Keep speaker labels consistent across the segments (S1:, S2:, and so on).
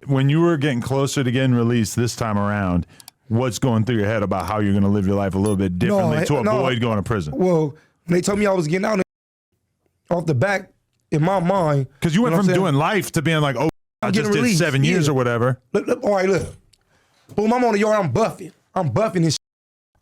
S1: when you were getting closer to getting released this time around, what's going through your head about how you're going to live your life a little bit differently to avoid going to prison?
S2: Well, when they told me I was getting out off the back, in my mind.
S1: Because you went from doing life to being like, oh, I just did 7 years or whatever.
S2: Look, all right, look. Boom, I'm on the yard, I'm buffing. I'm buffing this shit.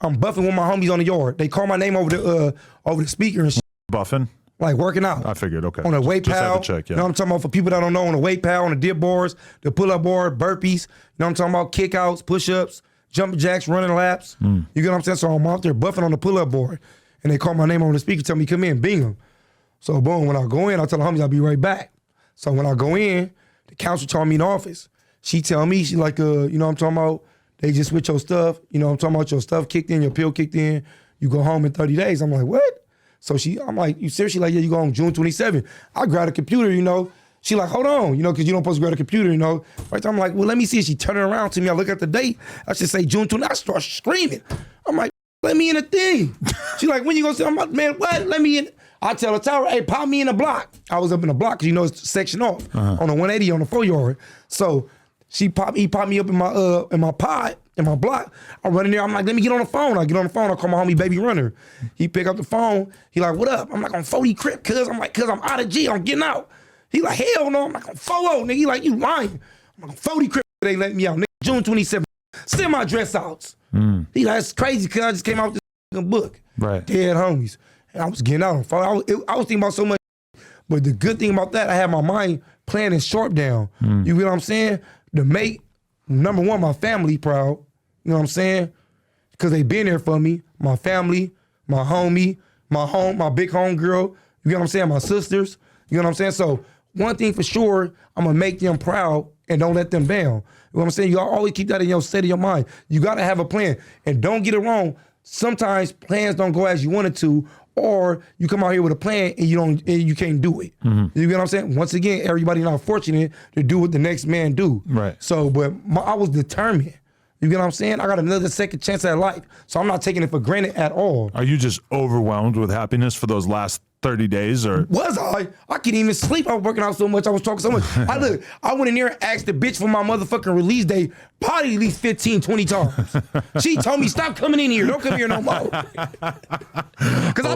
S2: I'm buffing with my homies on the yard. They call my name over the speaker and shit.
S1: Buffing?
S2: Like working out.
S1: I figured, okay.
S2: On the weight
S1: just
S2: pal.
S1: Have to check, yeah.
S2: You know what I'm talking about? For people that don't know, on the weight pal, on the dip bars, the pull-up board, burpees. You know what I'm talking about? Kickouts, push-ups, jumping jacks, running laps. You get what I'm saying? So I'm out there buffing on the pull-up board. And they call my name over the speaker, tell me, come in, Bingham. So boom, when I go in, I tell the homies I'll be right back. So when I go in, the counsel told me in the office. She tell me, she like, you know what I'm talking about? They just switch your stuff. You know what I'm talking about? Your stuff kicked in, your pill kicked in. You go home in 30 days. I'm like, what? So I'm like, you seriously? Like, yeah, you go home June 27th. I grab a computer, you know. She like, hold on, you know, because you don't supposed to grab a computer, you know. Right there, I'm like, well, let me see. She turn it around to me. I look at the date. I should say June 20th. I start screaming. I'm like, let me in the thing. She like, when you gonna say? I'm like, man, what? Let me in. I tell the tower, hey, pop me in the block. I was up in the block, because you know it's section off on the 180 on the 4-yard. So he popped me up in my pod, in my block. I run in there, I'm like, let me get on the phone. I get on the phone, I call my homie Baby Runner. He pick up the phone, he like, what up? I'm like, on 40 Crip, cuz. I'm like, cuz I'm out of G, I'm getting out. He like, hell no, I'm like, on 40, nigga. He like, you lying. I'm like, on 40 Crip, they let me out, nigga. June 27th, send my dress outs. He like, that's crazy, cuz I just came out with this book.
S1: Right.
S2: Dead homies. And I was getting out on fire. I was thinking about so much, but the good thing about that, I had my mind planning sharp down. You get what I'm saying? To make, number one, my family proud. You know what I'm saying? Because they been there for me. My family, my homie, my big home girl. You get what I'm saying? My sisters. You know what I'm saying? So one thing for sure, I'm gonna make them proud and don't let them down. You know what I'm saying? You always keep that in your state of your mind. You gotta have a plan. And don't get it wrong. Sometimes plans don't go as you wanted to, or you come out here with a plan and you can't do it. You get what I'm saying? Once again, everybody not fortunate to do what the next man do.
S1: Right.
S2: So, but I was determined. You get what I'm saying? I got another second chance at life. So I'm not taking it for granted at all.
S1: Are you just overwhelmed with happiness for those last 30 days or?
S2: Was I? I couldn't even sleep. I was working out so much. I was talking so much. I went in there and asked the bitch for my motherfucking release day probably at least 15, 20 times. She told me, stop coming in here. Don't come here no more. Because I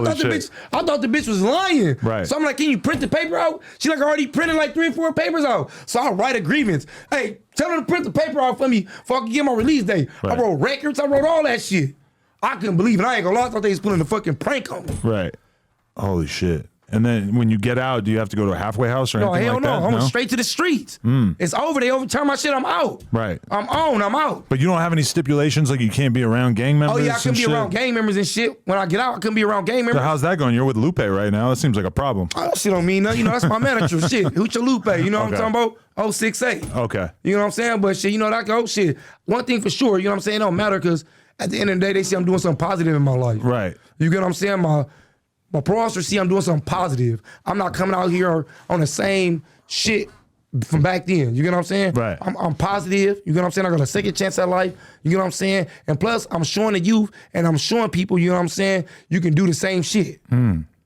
S2: thought the bitch was lying.
S1: Right.
S2: So I'm like, can you print the paper out? She like, I already printed like 3 or 4 papers out. So I write a grievance. Hey, tell her to print the paper out for me before I can get my release day. Right. I wrote records. I wrote all that shit. I couldn't believe it. I ain't gonna lie. I thought they was pulling a fucking prank on me.
S1: Right. Holy shit. And then when you get out, do you have to go to a halfway house or anything like that?
S2: No, hell no. I'm straight to the streets. It's over. They overturn my shit. I'm out.
S1: Right.
S2: I'm out.
S1: But you don't have any stipulations like you can't be around gang members?
S2: Oh, yeah, I couldn't be around gang members and shit. When I get out, I couldn't be around gang members.
S1: So how's that going? You're with Lupe right now. That seems like a problem.
S2: Oh, that shit don't mean nothing. You know, that's my manager. Shit. Hoocha Lupe. You know what I'm talking about? 068.
S1: Okay.
S2: You know what I'm saying? But shit, you know, that go shit. One thing for sure, you know what I'm saying? It don't matter because at the end of the day, they see I'm doing something positive in my life.
S1: Right.
S2: You get what I'm saying? My pro officer see I'm doing something positive. I'm not coming out here on the same shit from back then. You get what I'm saying?
S1: Right.
S2: I'm positive. You get what I'm saying? I got a second chance at life. You get what I'm saying? And plus, I'm showing the youth and I'm showing people, you know what I'm saying, you can do the same shit.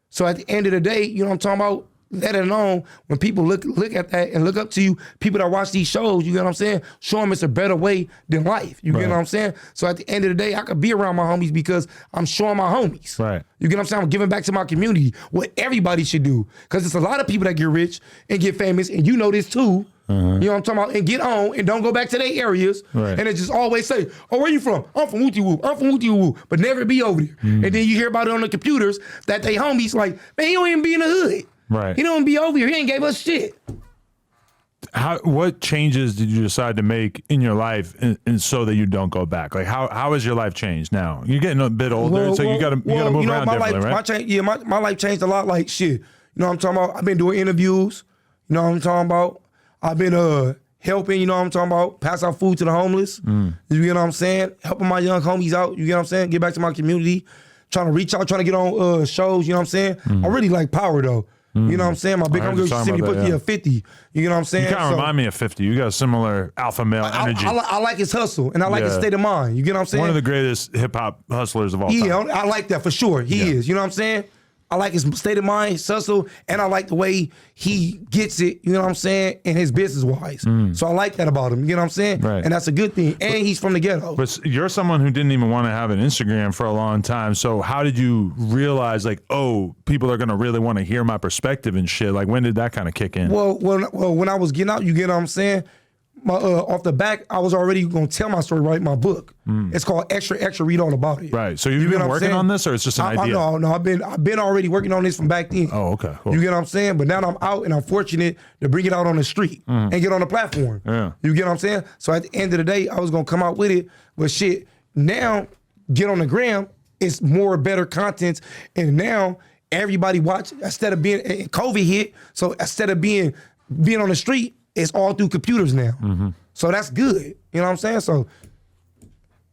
S2: So at the end of the day, you know what I'm talking about? Let it alone when people look at that and look up to you, people that watch these shows, you get what I'm saying? Show them it's a better way than life. You get what I'm saying? So at the end of the day, I could be around my homies because I'm showing my homies.
S1: Right.
S2: You get what I'm saying? I'm giving back to my community, what everybody should do. Because there's a lot of people that get rich and get famous, and you know this too. You know what I'm talking about? And get on and don't go back to their areas.
S1: Right.
S2: And it just always say, oh, where you from? I'm from Wooty Woo. I'm from Wooty Woo. But never be over there. And then you hear about it on the computers that they homies like, man, he don't even be in the hood.
S1: Right.
S2: He don't be over here. He ain't gave us shit.
S1: What changes did you decide to make in your life and so that you don't go back? Like how has your life changed now? You're getting a bit older, so you gotta move around differently, right?
S2: My life changed a lot. Like shit. You know what I'm talking about? I've been doing interviews. You know what I'm talking about? I've been helping, you know what I'm talking about? Pass out food to the homeless. You get what I'm saying? Helping my young homies out. You get what I'm saying? Get back to my community. Trying to reach out, trying to get on shows, you know what I'm saying? I really like power though. You know what I'm saying? My big homie sent me put 50. You know what I'm saying?
S1: You kind of remind me of 50. You got a similar alpha male energy.
S2: I like his hustle, and I like his state of mind. You get what I'm saying?
S1: One of the greatest hip-hop hustlers of all time.
S2: Yeah, I like that for sure. He is. You know what I'm saying? I like his state of mind, hustle, and I like the way he gets it, you know what I'm saying, and his business-wise. So I like that about him, you know what I'm saying?
S1: Right.
S2: And that's a good thing. And he's from the ghetto.
S1: But you're someone who didn't even want to have an Instagram for a long time. So how did you realize, like, oh, people are going to really want to hear my perspective and shit? Like, when did that kind of kick in?
S2: Well, when I was getting out, you get what I'm saying? Off the back, I was already going to tell my story, write my book. It's called Extra Extra, read all about it.
S1: Right. So you've been working on this, or it's just an idea?
S2: No, I've been already working on this from back then.
S1: Oh, okay. Cool.
S2: You get what I'm saying? But now I'm out and I'm fortunate to bring it out on the street and get on the platform.
S1: Yeah.
S2: You get what I'm saying? So at the end of the day, I was going to come out with it. But shit, now get on the gram, it's more better content. And now everybody watch, instead of being, COVID hit, so instead of being on the street, it's all through computers now. So that's good. You know what I'm saying? So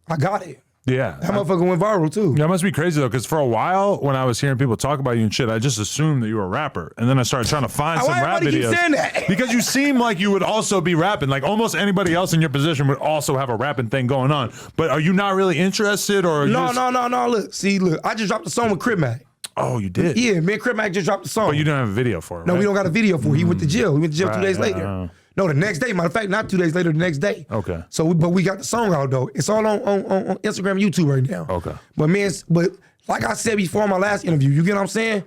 S2: I got it.
S1: Yeah.
S2: That motherfucker went viral too.
S1: That must be crazy though, because for a while when I was hearing people talk about you and shit, I just assumed that you were a rapper. And then I started trying to find some rap videos.
S2: Keep saying that?
S1: Because you seem like you would also be rapping. Like almost anybody else in your position would also have a rapping thing going on. But are you not really interested or?
S2: No. Look, I just dropped a song with Crip Mac.
S1: Oh, you did?
S2: Yeah, me and Crip Mac just dropped the song.
S1: But you don't have a video for it,
S2: No,
S1: right?
S2: we don't got a video for it. He went to jail. He went to jail 2 days later. No, the next day. Matter of fact, not 2 days later, the next day.
S1: Okay.
S2: So, but we got the song out though. It's all on Instagram and YouTube right now.
S1: Okay.
S2: But man, like I said before in my last interview, you get what I'm saying?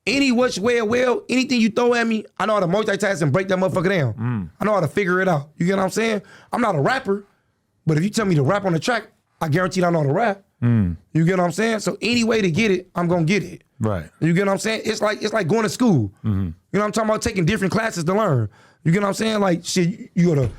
S2: Any which way or well, anything you throw at me, I know how to multitask and break that motherfucker down. I know how to figure it out. You get what I'm saying? I'm not a rapper, but if you tell me to rap on the track, I guarantee I know how to rap. You get what I'm saying? So any way to get it, I'm gonna get it.
S1: Right.
S2: You get what I'm saying? It's like going to school. You know what I'm talking about? Taking different classes to learn. You get what I'm saying? Like shit, you go to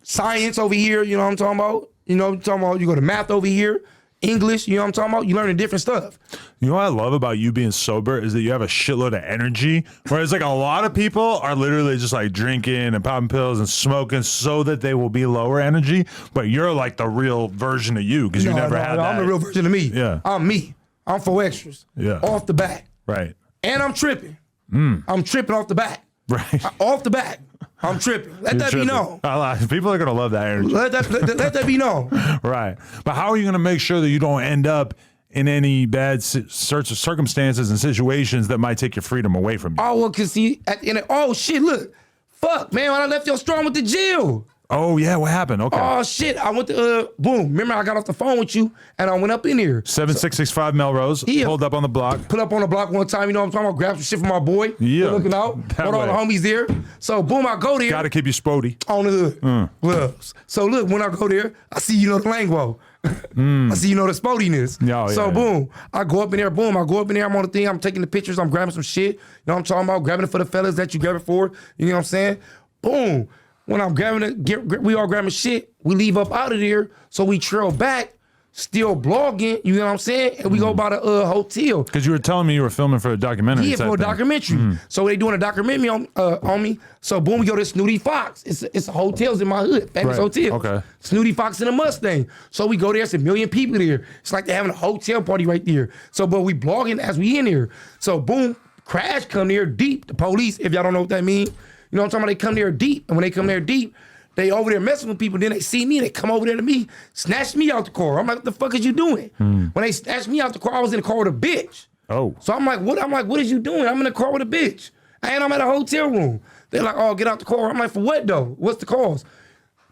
S2: science over here, you know what I'm talking about? You know what I'm talking about? You go to math over here, English, you know what I'm talking about? You learning different stuff.
S1: You know what I love about you being sober is that you have a shitload of energy. Whereas like a lot of people are literally just like drinking and popping pills and smoking so that they will be lower energy. But you're like the real version of you because you never had that.
S2: I'm the real version of me.
S1: Yeah.
S2: I'm me. I'm 4 extras.
S1: Yeah.
S2: Off the bat.
S1: Right.
S2: And I'm tripping. I'm tripping off the bat.
S1: Right.
S2: Off the bat. I'm tripping. Let that be known.
S1: People are going to love that energy.
S2: Let that be known.
S1: Right. But how are you going to make sure that you don't end up in any bad circumstances and situations that might take your freedom away from you?
S2: Oh, well, because see, at the end of, oh, shit, look. Fuck, man, when I left your strong with the jail.
S1: Oh, yeah, what happened? Okay.
S2: Oh, shit, I went to, boom. Remember, I got off the phone with you, and I went up in here.
S1: 7665 Melrose, pulled up on the block.
S2: Pulled up on the block one time, you know what I'm talking about? Grabbed some shit from my boy.
S1: Yeah.
S2: Looking out. Got all the homies there. So, boom, I go there.
S1: Got to keep you spody.
S2: On the hood. Gloves. So, look, when I go there, I see, you know, the lingo. I see, you know, the spodiness. Boom, I go up in there, boom, I go up in there, I'm on the thing, I'm taking the pictures, I'm grabbing some shit. You know what I'm talking about? Grabbing it for the fellas that you grab it for. You know what I'm saying? Boom. When I'm grabbing it, we all grabbing shit, we leave up out of there, so we trail back, still blogging, you know what I'm saying? And we go by the hotel.
S1: Because you were telling me you were filming for a documentary.
S2: Yeah, for a documentary. So they doing a documentary on me. So boom, we go to Snooty Fox. It's hotels in my hood, famous hotels.
S1: Okay.
S2: Snooty Fox and a Mustang. So we go there, it's 1 million people there. It's like they're having a hotel party right there. So, but we blogging as we in here. So boom, crash come there deep, the police, if y'all don't know what that means. You know what I'm talking about? They come there deep, and when they come there deep, they over there messing with people, then they see me, they come over there to me, snatch me out the car. I'm like, what the fuck is you doing? When they snatched me out the car, I was in the car with a bitch.
S1: Oh.
S2: So I'm like, what is you doing? I'm in the car with a bitch. And I'm at a hotel room. They're like, oh, get out the car. I'm like, for what though? What's the cause?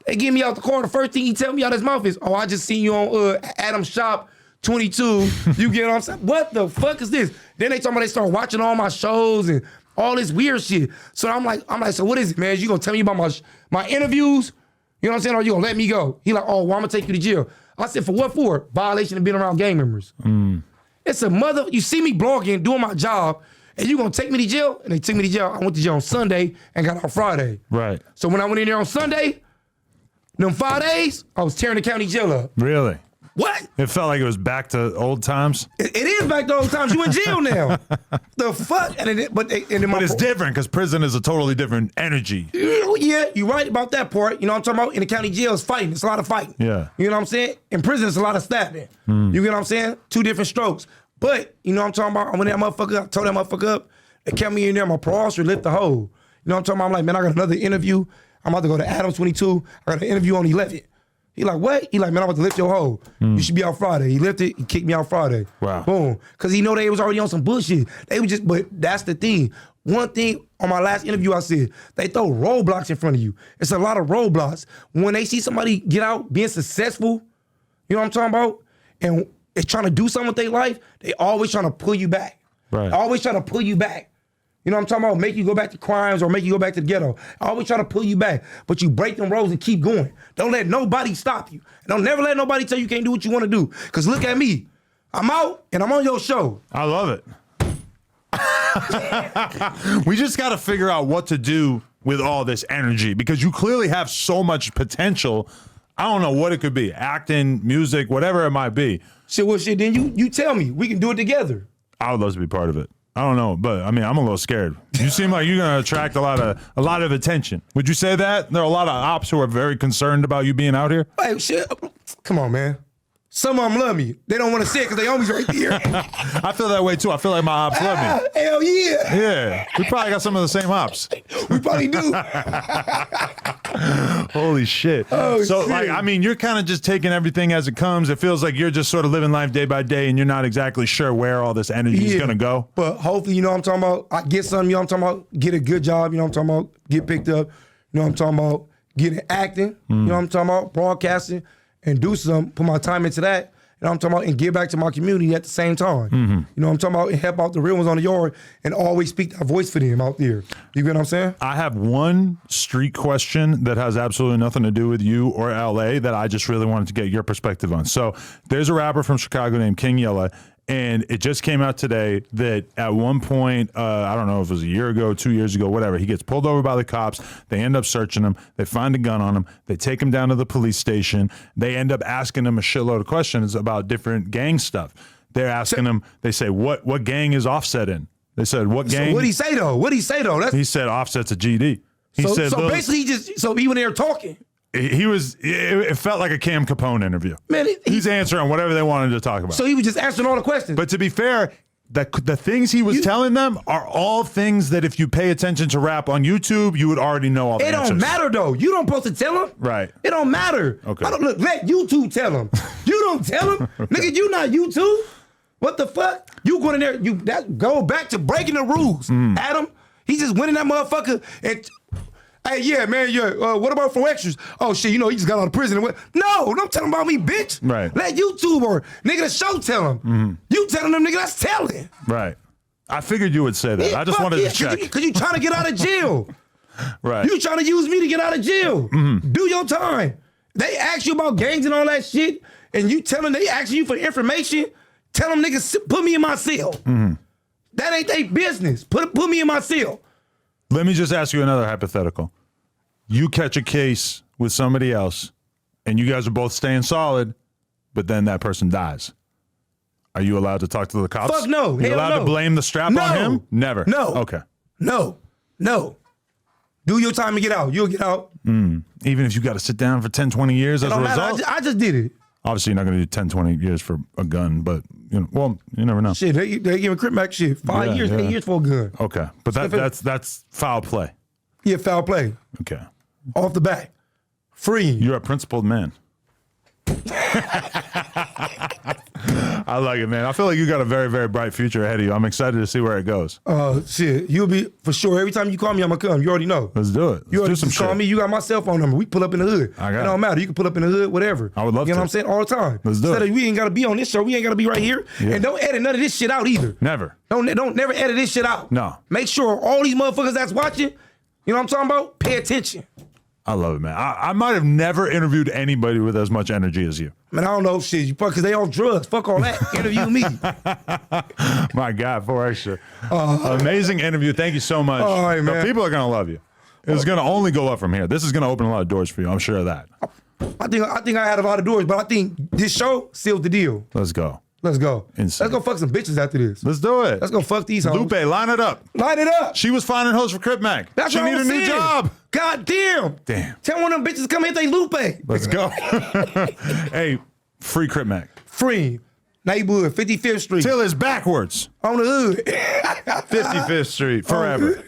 S2: They get me out the car. The first thing he tell me out his mouth is, oh, I just seen you on Adam's Shop 22. You get what I'm saying? What the fuck is this? Then they talking about they start watching all my shows and all this weird shit. So I'm like, so what is it, man? You gonna tell me about my interviews? You know what I'm saying? Or you gonna let me go? He like, oh, well, I'm gonna take you to jail. I said, for what for? Violation of being around gang members. It's a you see me blogging, doing my job, and you gonna take me to jail? And they took me to jail. I went to jail on Sunday and got out Friday.
S1: Right.
S2: So when I went in there on Sunday, them 5 days, I was tearing the county jail up.
S1: Really?
S2: What?
S1: It felt like it was back to old times.
S2: It is back to old times. You in jail now. The fuck? But it's
S1: different because prison is a totally different energy.
S2: Yeah, you're right about that part. You know what I'm talking about? In the county jail, it's fighting. It's a lot of fighting.
S1: Yeah.
S2: You know what I'm saying? In prison, it's a lot of stabbing. You get what I'm saying? 2 different strokes. But, you know what I'm talking about? I went that motherfucker up, told that motherfucker up. They kept me in there. My parole officer lit the hole. You know what I'm talking about? I'm like, man, I got another interview. I'm about to go to Adams 22. I got an interview on 11. He like, what? He like, man, I'm about to lift your hoe. You should be out Friday. He lifted, he kicked me out Friday.
S1: Wow.
S2: Boom. Because he know they was already on some bullshit. They was just, but that's the thing. One thing on my last interview I said, they throw roadblocks in front of you. It's a lot of roadblocks. When they see somebody get out being successful, you know what I'm talking about? And it's trying to do something with their life, they always trying to pull you back.
S1: Right.
S2: Always trying to pull you back. You know what I'm talking about? Make you go back to crimes or make you go back to the ghetto. I always try to pull you back, but you break them roads and keep going. Don't let nobody stop you. Don't never let nobody tell you can't do what you want to do. Because look at me. I'm out and I'm on your show.
S1: I love it. We just got to figure out what to do with all this energy because you clearly have so much potential. I don't know what it could be. Acting, music, whatever it might be.
S2: Shit, well, shit, then you tell me. We can do it together.
S1: I would love to be part of it. I don't know, but I mean, I'm a little scared. You seem like you're gonna attract a lot of attention. Would you say that? There are a lot of ops who are very concerned about you being out here.
S2: Hey, shit, come on, man. Some of them love me. They don't want to say it because they homies right there.
S1: I feel that way too. I feel like my ops love me.
S2: Hell yeah.
S1: Yeah, we probably got some of the same ops.
S2: We probably do.
S1: Holy shit.
S2: Oh,
S1: so,
S2: shit.
S1: like, I mean, you're kind of just taking everything as it comes. It feels like you're just sort of living life day by day and you're not exactly sure where all this energy is going to go.
S2: But hopefully, you know what I'm talking about? I get something, you know what I'm talking about? Get a good job, you know what I'm talking about? Get picked up, you know what I'm talking about? Get in acting, you know what I'm talking about? Broadcasting, and do something, put my time into that. You know what I'm talking about? And give back to my community at the same time. You know what I'm talking about? And help out the real ones on the yard and always speak that voice for them out there. You get what I'm saying?
S1: I have one street question that has absolutely nothing to do with you or LA that I just really wanted to get your perspective on. So there's a rapper from Chicago named King Yella, and it just came out today that at one point, I don't know if it was a year ago, 2 years ago, whatever, he gets pulled over by the cops. They end up searching him. They find a gun on him. They take him down to the police station. They end up asking him a shitload of questions about different gang stuff. They're asking him, they say, what gang is Offset in? They said, what gang?
S2: So what'd he say though? What'd he say though?
S1: He said Offset's a GD. He said,
S2: so basically he went there talking.
S1: It felt like a Cam Capone interview.
S2: Man,
S1: he's answering whatever they wanted to talk about.
S2: So he was just answering all the questions.
S1: But to be fair, the things he was telling them are all things that if you pay attention to rap on YouTube, you would already know all the answers.
S2: It don't matter though. You don't supposed to tell him.
S1: Right.
S2: It don't matter.
S1: Okay.
S2: Let YouTube tell him. You don't tell him. Nigga, you not YouTube. What the fuck? You going in there, go back to breaking the rules. Adam, he just went in that motherfucker and... Hey, yeah, man, what about for extras? Oh, shit, you know, he just got out of prison. No, don't tell him about me, bitch.
S1: Right.
S2: Let YouTube or nigga the show tell him. You telling them, nigga, that's telling.
S1: Right. I figured you would say that. I just wanted to check.
S2: Because you trying to get out of jail.
S1: Right.
S2: You trying to use me to get out of jail. Do your time. They ask you about gangs and all that shit, and you tell them they asking you for information, tell them, niggas, put me in my cell. That ain't their business. Put me in my cell.
S1: Let me just ask you another hypothetical. You catch a case with somebody else, and you guys are both staying solid, but then that person dies. Are you allowed to talk to the cops?
S2: Fuck no.
S1: Are you allowed to blame the strap on him? Never.
S2: No.
S1: Okay.
S2: No. Do your time and get out. You'll get out.
S1: Even if you got to sit down for 10, 20 years as a result?
S2: I just did it.
S1: Obviously, you're not going to do 10, 20 years for a gun, but, you never know.
S2: Shit, they giving crip back shit. 5 years, 8 years for a gun.
S1: Okay. But that's foul play.
S2: Yeah, foul play.
S1: Okay.
S2: Off the back. Free.
S1: You're a principled man. I like it, man. I feel like you got a very, very bright future ahead of you. I'm excited to see where it goes.
S2: Shit, you'll be, for sure, every time you call me, I'm going to come. You already know.
S1: Let's do it.
S2: You already just call me. You got my cell phone number. We pull up in the hood.
S1: I got
S2: it. Don't matter. You can pull up in the hood, whatever.
S1: I would love to.
S2: You know what I'm saying? All the time.
S1: Let's do it.
S2: We ain't got to be on this show. We ain't got to be right here. Yeah. And don't edit none of this shit out either.
S1: Never.
S2: Don't never edit this shit out.
S1: No.
S2: Make sure all these motherfuckers that's watching, you know what I'm talking about? Pay attention.
S1: I love it, man. I might have never interviewed anybody with as much energy as you.
S2: Man, I don't know shit. Because they on drugs. Fuck all that. Interview me.
S1: My God, 4 extra. Amazing interview. Thank you so much.
S2: All right, man.
S1: People are going to love you. It's going to only go up from here. This is going to open a lot of doors for you. I'm sure of that.
S2: I think I had a lot of doors, but I think this show sealed the deal.
S1: Let's go.
S2: Let's go.
S1: Insane.
S2: Let's go fuck some bitches after this.
S1: Let's do it.
S2: Let's go fuck these hoes.
S1: Lupe, line it up.
S2: Line it up.
S1: She was finding hoes for Crip Mac.
S2: That's
S1: she
S2: what
S1: need a new job.
S2: God damn.
S1: Damn.
S2: Tell one of them bitches to come hit they Lupe.
S1: Let's go. Hey, free Crip Mac.
S2: Free. Neighborhood, 55th Street.
S1: Till it's backwards.
S2: On the hood.
S1: 55th Street, forever.